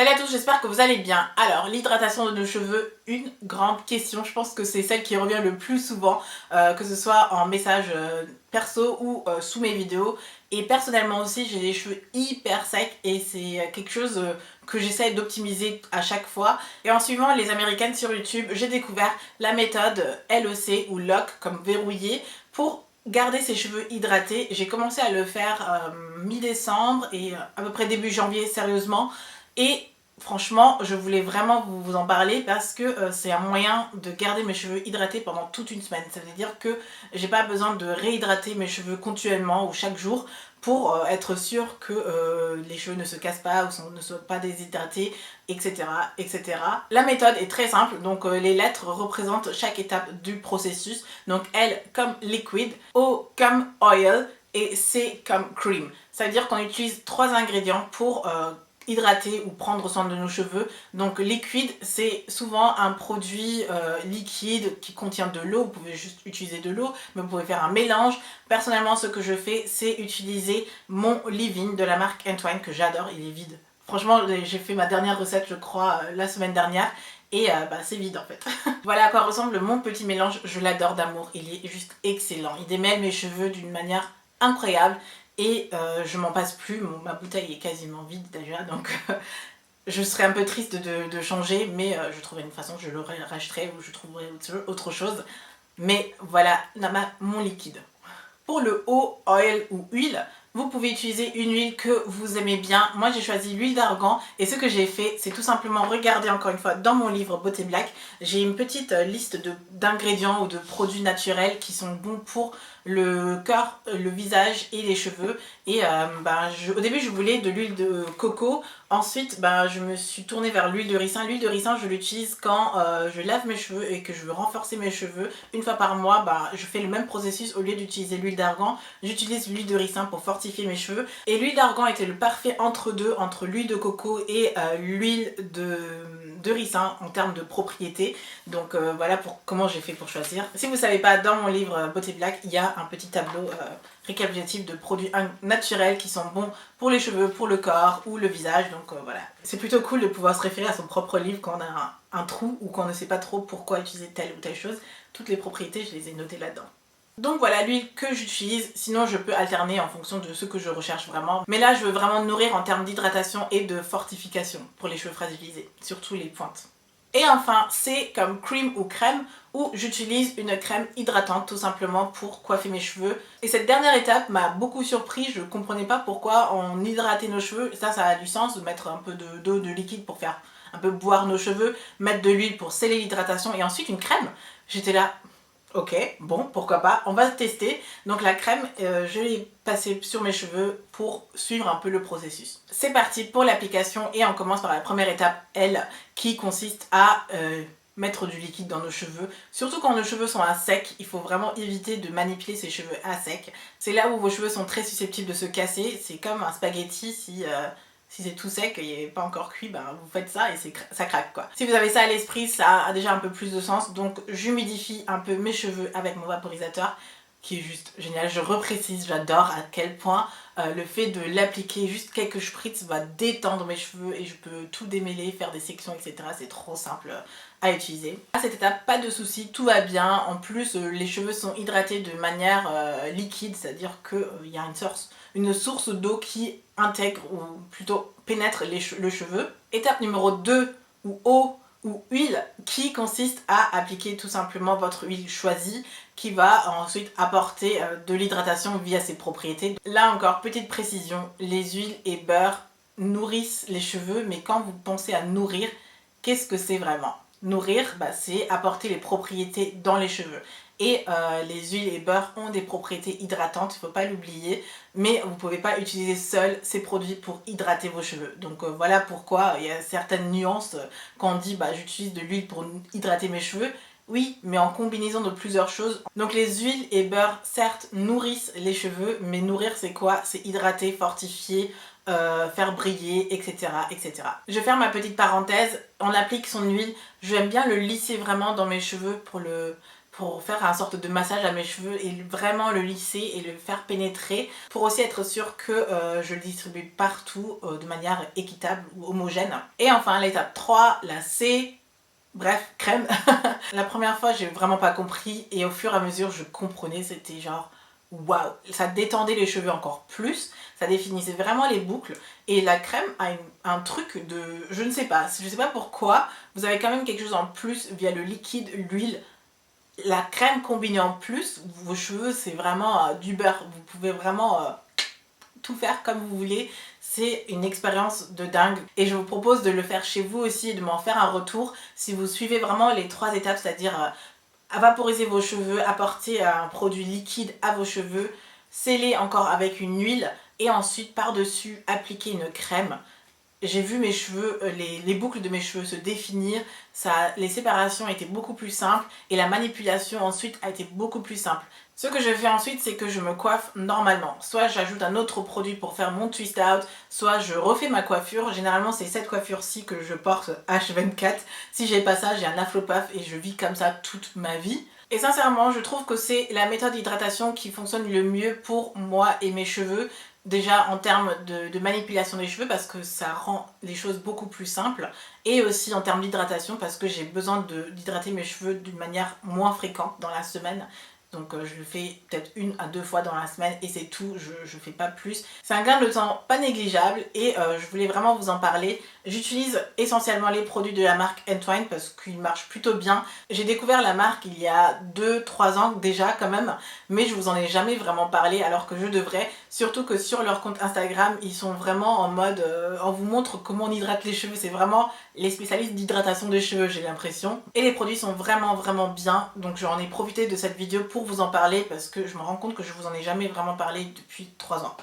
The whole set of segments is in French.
Salut à tous, j'espère que vous allez bien. Alors, l'hydratation de nos cheveux, une grande question. Je pense que c'est celle qui revient le plus souvent, que ce soit en message perso ou sous mes vidéos. Et personnellement aussi, j'ai les cheveux hyper secs et c'est quelque chose que j'essaie d'optimiser à chaque fois. Et en suivant les américaines sur YouTube, j'ai découvert la méthode LEC ou LOC comme verrouillé pour garder ses cheveux hydratés. J'ai commencé à le faire mi-décembre et à peu près début janvier sérieusement. Et franchement, je voulais vraiment vous en parler parce que c'est un moyen de garder mes cheveux hydratés pendant toute une semaine. Ça veut dire que j'ai pas besoin de réhydrater mes cheveux continuellement ou chaque jour pour être sûr que les cheveux ne se cassent pas ou ne soient pas déshydratés, etc., etc. La méthode est très simple, donc les lettres représentent chaque étape du processus. Donc L comme liquid, O comme oil et C comme cream. Ça veut dire qu'on utilise trois ingrédients pour hydrater ou prendre soin de nos cheveux. Donc liquide, c'est souvent un produit liquide qui contient de l'eau. Vous pouvez juste utiliser de l'eau, mais vous pouvez faire un mélange. Personnellement, ce que je fais, c'est utiliser mon leave-in de la marque Entwine que j'adore. Il est vide. Franchement, j'ai fait ma dernière recette, je crois, la semaine dernière. Et c'est vide en fait. Voilà à quoi ressemble mon petit mélange. Je l'adore d'amour. Il est juste excellent. Il démêle mes cheveux d'une manière incroyable. Et je m'en passe plus, ma bouteille est quasiment vide déjà, donc je serais un peu triste de changer, mais je trouverai une façon, je le racheterai ou je trouverai autre chose. Mais voilà mon liquide. Pour le haut, oil ou huile, vous pouvez utiliser une huile que vous aimez bien. Moi j'ai choisi l'huile d'argan et ce que j'ai fait c'est tout simplement regarder encore une fois dans mon livre Beauté Black. J'ai une petite liste d'ingrédients ou de produits naturels qui sont bons pour le corps, le visage et les cheveux. Et au début je voulais de l'huile de coco. Ensuite je me suis tournée vers l'huile de ricin. L'huile de ricin je l'utilise quand je lave mes cheveux et que je veux renforcer mes cheveux. Une fois par mois je fais le même processus. Au lieu d'utiliser l'huile d'argan, j'utilise l'huile de ricin pour fortifier mes cheveux. Et l'huile d'argan était le parfait entre deux, entre l'huile de coco et l'huile de ricin en termes de propriété. Donc voilà comment j'ai fait pour choisir. Si vous ne savez pas, dans mon livre Beauté Black, il y a un petit tableau récapitulatif de produits naturels qui sont bons pour les cheveux, pour le corps ou le visage. Donc voilà. C'est plutôt cool de pouvoir se référer à son propre livre quand on a un trou ou qu'on ne sait pas trop pourquoi utiliser telle ou telle chose. Toutes les propriétés, je les ai notées là-dedans. Donc voilà l'huile que j'utilise, sinon je peux alterner en fonction de ce que je recherche vraiment. Mais là je veux vraiment nourrir en termes d'hydratation et de fortification pour les cheveux fragilisés, surtout les pointes. Et enfin c'est comme cream ou crème où j'utilise une crème hydratante tout simplement pour coiffer mes cheveux. Et cette dernière étape m'a beaucoup surpris, je ne comprenais pas pourquoi on hydratait nos cheveux. Ça a du sens de mettre un peu d'eau, de liquide pour faire un peu boire nos cheveux, mettre de l'huile pour sceller l'hydratation et ensuite une crème. J'étais là... Ok, bon, pourquoi pas, on va tester. Donc la crème, je l'ai passée sur mes cheveux pour suivre un peu le processus. C'est parti pour l'application et on commence par la première étape, L, qui consiste à mettre du liquide dans nos cheveux. Surtout quand nos cheveux sont à sec, il faut vraiment éviter de manipuler ses cheveux à sec. C'est là où vos cheveux sont très susceptibles de se casser. C'est comme un spaghetti si c'est tout sec et il n'est pas encore cuit, vous faites ça et ça craque quoi. Si vous avez ça à l'esprit, ça a déjà un peu plus de sens. Donc j'humidifie un peu mes cheveux avec mon vaporisateur qui est juste génial. Je reprécise, j'adore à quel point le fait de l'appliquer juste quelques spritz va détendre mes cheveux et je peux tout démêler, faire des sections, etc. C'est trop simple à utiliser. À cette étape, pas de soucis, tout va bien. En plus, les cheveux sont hydratés de manière liquide, c'est-à-dire qu'il y a une source d'eau qui intègre ou plutôt pénètre le cheveu. Étape numéro 2 ou eau ou huile qui consiste à appliquer tout simplement votre huile choisie qui va ensuite apporter de l'hydratation via ses propriétés. Là encore, petite précision, les huiles et beurres nourrissent les cheveux, mais quand vous pensez à nourrir, qu'est-ce que c'est vraiment? Nourrir, c'est apporter les propriétés dans les cheveux. Et les huiles et beurres ont des propriétés hydratantes, il ne faut pas l'oublier, mais vous ne pouvez pas utiliser seuls ces produits pour hydrater vos cheveux. Donc voilà pourquoi il y a certaines nuances quand on dit j'utilise de l'huile pour hydrater mes cheveux. Oui, mais en combinaison de plusieurs choses. Donc les huiles et beurres, certes, nourrissent les cheveux, mais nourrir c'est quoi? C'est hydrater, fortifier, faire briller, etc., etc. Je vais faire ma petite parenthèse. On applique son huile. J'aime bien le lisser vraiment dans mes cheveux pour pour faire un sorte de massage à mes cheveux et vraiment le lisser et le faire pénétrer pour aussi être sûr que je le distribue partout de manière équitable ou homogène. Et enfin l'étape 3, la C, bref, crème. La première fois j'ai vraiment pas compris et au fur et à mesure je comprenais, c'était genre waouh, ça détendait les cheveux encore plus, ça définissait vraiment les boucles et la crème a un truc de, je ne sais pas pourquoi, vous avez quand même quelque chose en plus via le liquide, l'huile. La crème combinée en plus, vos cheveux c'est vraiment du beurre, vous pouvez vraiment tout faire comme vous voulez, c'est une expérience de dingue et je vous propose de le faire chez vous aussi et de m'en faire un retour si vous suivez vraiment les 3 étapes, c'est-à-dire vaporiser vos cheveux, apporter un produit liquide à vos cheveux, sceller encore avec une huile et ensuite par-dessus appliquer une crème. J'ai vu mes cheveux, les boucles de mes cheveux se définir, les séparations étaient beaucoup plus simples et la manipulation ensuite a été beaucoup plus simple. Ce que je fais ensuite, c'est que je me coiffe normalement. Soit j'ajoute un autre produit pour faire mon twist out, soit je refais ma coiffure. Généralement, c'est cette coiffure-ci que je porte H24. Si j'ai pas ça, j'ai un afro puff et je vis comme ça toute ma vie. Et sincèrement, je trouve que c'est la méthode d'hydratation qui fonctionne le mieux pour moi et mes cheveux. Déjà en termes de manipulation des cheveux parce que ça rend les choses beaucoup plus simples et aussi en termes d'hydratation parce que j'ai besoin d'hydrater mes cheveux d'une manière moins fréquente dans la semaine. Donc je le fais peut-être 1 à 2 fois dans la semaine et c'est tout, je fais pas plus. C'est un gain de temps pas négligeable et je voulais vraiment vous en parler. J'utilise essentiellement les produits de la marque Entwine parce qu'ils marchent plutôt bien. J'ai découvert la marque il y a 2-3 ans déjà quand même, mais je vous en ai jamais vraiment parlé alors que je devrais. Surtout que sur leur compte Instagram, ils sont vraiment en mode on vous montre comment on hydrate les cheveux. C'est vraiment les spécialistes d'hydratation des cheveux, j'ai l'impression. Et les produits sont vraiment bien, donc j'en ai profité de cette vidéo pour vous en parler parce que je me rends compte que je vous en ai jamais vraiment parlé depuis 3 ans.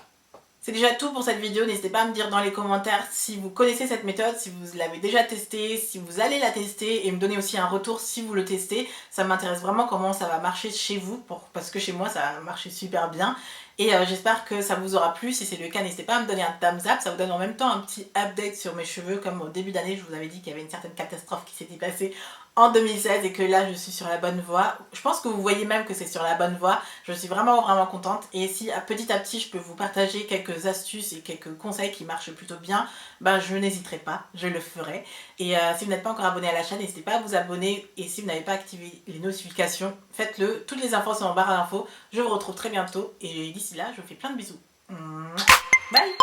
C'est déjà tout pour cette vidéo, n'hésitez pas à me dire dans les commentaires si vous connaissez cette méthode, si vous l'avez déjà testée, si vous allez la tester et me donner aussi un retour si vous le testez. Ça m'intéresse vraiment comment ça va marcher chez vous, parce que chez moi ça a marché super bien. Et j'espère que ça vous aura plu, si c'est le cas n'hésitez pas à me donner un thumbs up, ça vous donne en même temps un petit update sur mes cheveux, comme au début d'année je vous avais dit qu'il y avait une certaine catastrophe qui s'était passée en 2016 et que là je suis sur la bonne voie. Je pense que vous voyez même que c'est sur la bonne voie, je suis vraiment contente et si petit à petit je peux vous partager quelques astuces et quelques conseils qui marchent plutôt bien, ben je n'hésiterai pas, je le ferai. Et si vous n'êtes pas encore abonné à la chaîne, n'hésitez pas à vous abonner et si vous n'avez pas activé les notifications, faites-le. Toutes les infos sont en barre d'infos. Je vous retrouve très bientôt et d'ici là, je vous fais plein de bisous. Bye!